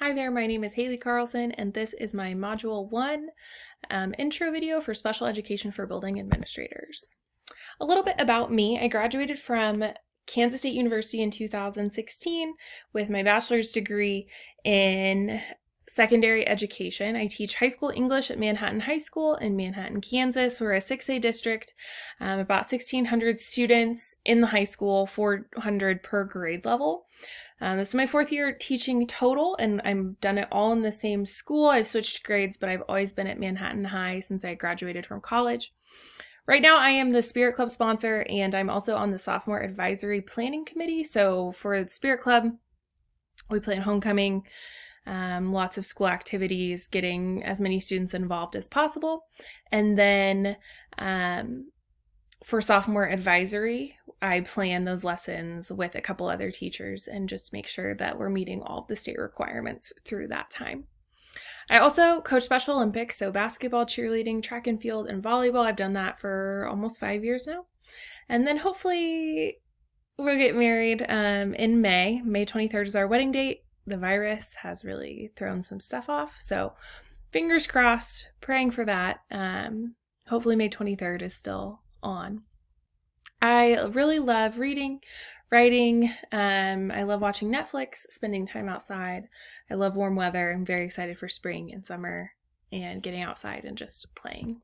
Hi there, my name is Haley Carlson, and this is my Module 1 intro video for Special Education for Building Administrators. A little bit about me. I graduated from Kansas State University in 2016 with my bachelor's degree in secondary education. I teach high school English at Manhattan High School in Manhattan, Kansas. We're a 6A district, about 1,600 students in the high school, 400 per grade level. This is my fourth year teaching total, and I've done it all in the same school. I've switched grades, but I've always been at Manhattan High since I graduated from college. Right now, I am the Spirit Club sponsor, and I'm also on the Sophomore Advisory Planning Committee. So for the Spirit Club, we plan homecoming, lots of school activities, getting as many students involved as possible. And then for sophomore advisory, I plan those lessons with a couple other teachers and just make sure that we're meeting all of the state requirements through that time. I also coach Special Olympics, so basketball, cheerleading, track and field, and volleyball. I've done that for almost 5 years now. And then hopefully we'll get married in May. May 23rd is our wedding date. The virus has really thrown some stuff off, so fingers crossed, praying for that. Hopefully May 23rd is still on. I really love reading, writing. I love watching Netflix, spending time outside. I love warm weather. I'm very excited for spring and summer and getting outside and just playing.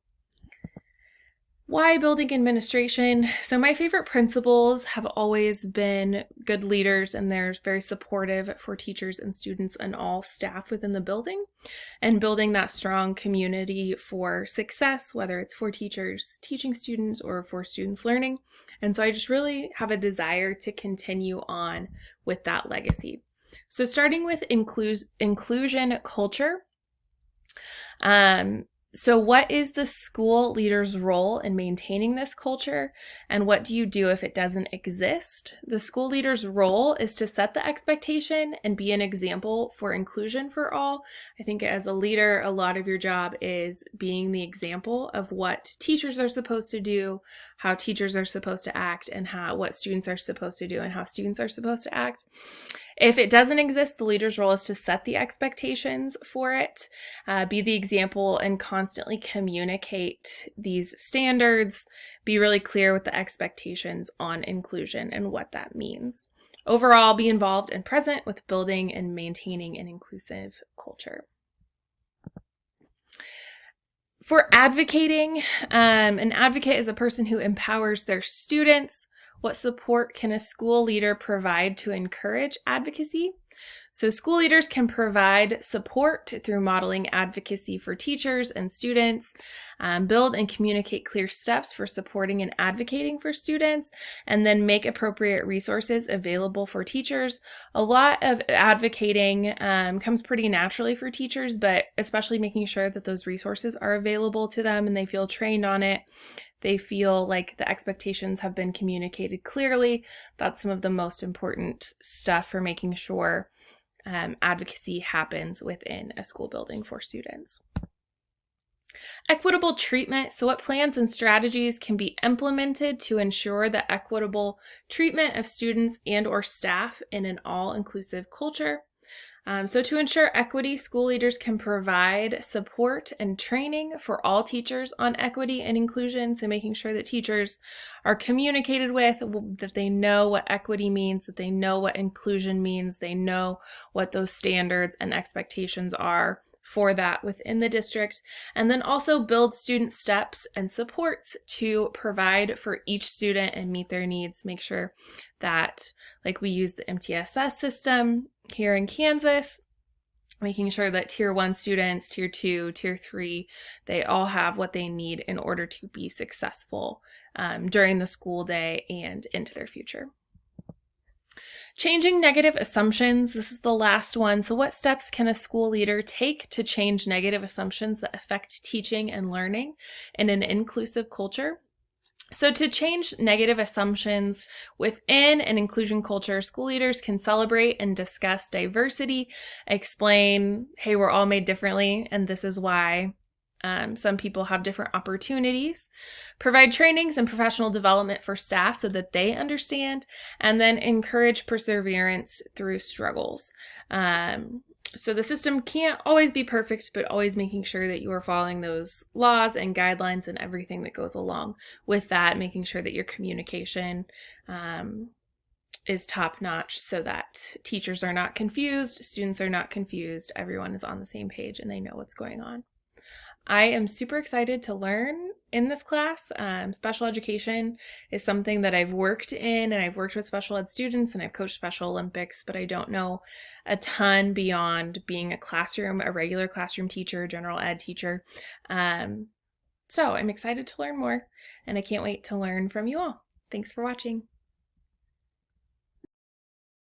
Why building administration? So my favorite principles have always been good leaders, and they're very supportive for teachers and students and all staff within the building, and building that strong community for success, whether it's for teachers teaching students or for students learning. And so I just really have a desire to continue on with that legacy. So starting with inclusion culture. So what is the school leader's role in maintaining this culture, and what do you do if it doesn't exist? The school leader's role is to set the expectation and be an example for inclusion for all. I think as a leader, a lot of your job is being the example of what teachers are supposed to do, how teachers are supposed to act, and what students are supposed to do and how students are supposed to act. If it doesn't exist, the leader's role is to set the expectations for it, be the example, and constantly communicate these standards, be really clear with the expectations on inclusion and what that means. Overall, be involved and present with building and maintaining an inclusive culture. For advocating, an advocate is a person who empowers their students. What support can a school leader provide to encourage advocacy? So school leaders can provide support through modeling advocacy for teachers and students, build and communicate clear steps for supporting and advocating for students, and then make appropriate resources available for teachers. A lot of advocating comes pretty naturally for teachers, but especially making sure that those resources are available to them and they feel trained on it. They feel like the expectations have been communicated clearly. That's some of the most important stuff for making sure advocacy happens within a school building for students. Equitable treatment. So what plans and strategies can be implemented to ensure the equitable treatment of students and/or staff in an all-inclusive culture? So to ensure equity, school leaders can provide support and training for all teachers on equity and inclusion. So making sure that teachers are communicated with, that they know what equity means, that they know what inclusion means, they know what those standards and expectations are for that within the district, and then also build student steps and supports to provide for each student and meet their needs. Make sure that, like we use the MTSS system here in Kansas, making sure that Tier 1 students, Tier 2, Tier 3, they all have what they need in order to be successful during the school day and into their future. Changing negative assumptions. This is the last one. So what steps can a school leader take to change negative assumptions that affect teaching and learning in an inclusive culture? So to change negative assumptions within an inclusion culture, school leaders can celebrate and discuss diversity, explain, hey, we're all made differently, and this is why. Some people have different opportunities, provide trainings and professional development for staff so that they understand, and then encourage perseverance through struggles. So the system can't always be perfect, but always making sure that you are following those laws and guidelines and everything that goes along with that, making sure that your communication is top notch so that teachers are not confused, students are not confused, everyone is on the same page and they know what's going on. I am super excited to learn in this class. Special education is something that I've worked in, and I've worked with special ed students and I've coached Special Olympics, but I don't know a ton beyond being a regular classroom teacher, general ed teacher. So I'm excited to learn more, and I can't wait to learn from you all. Thanks for watching.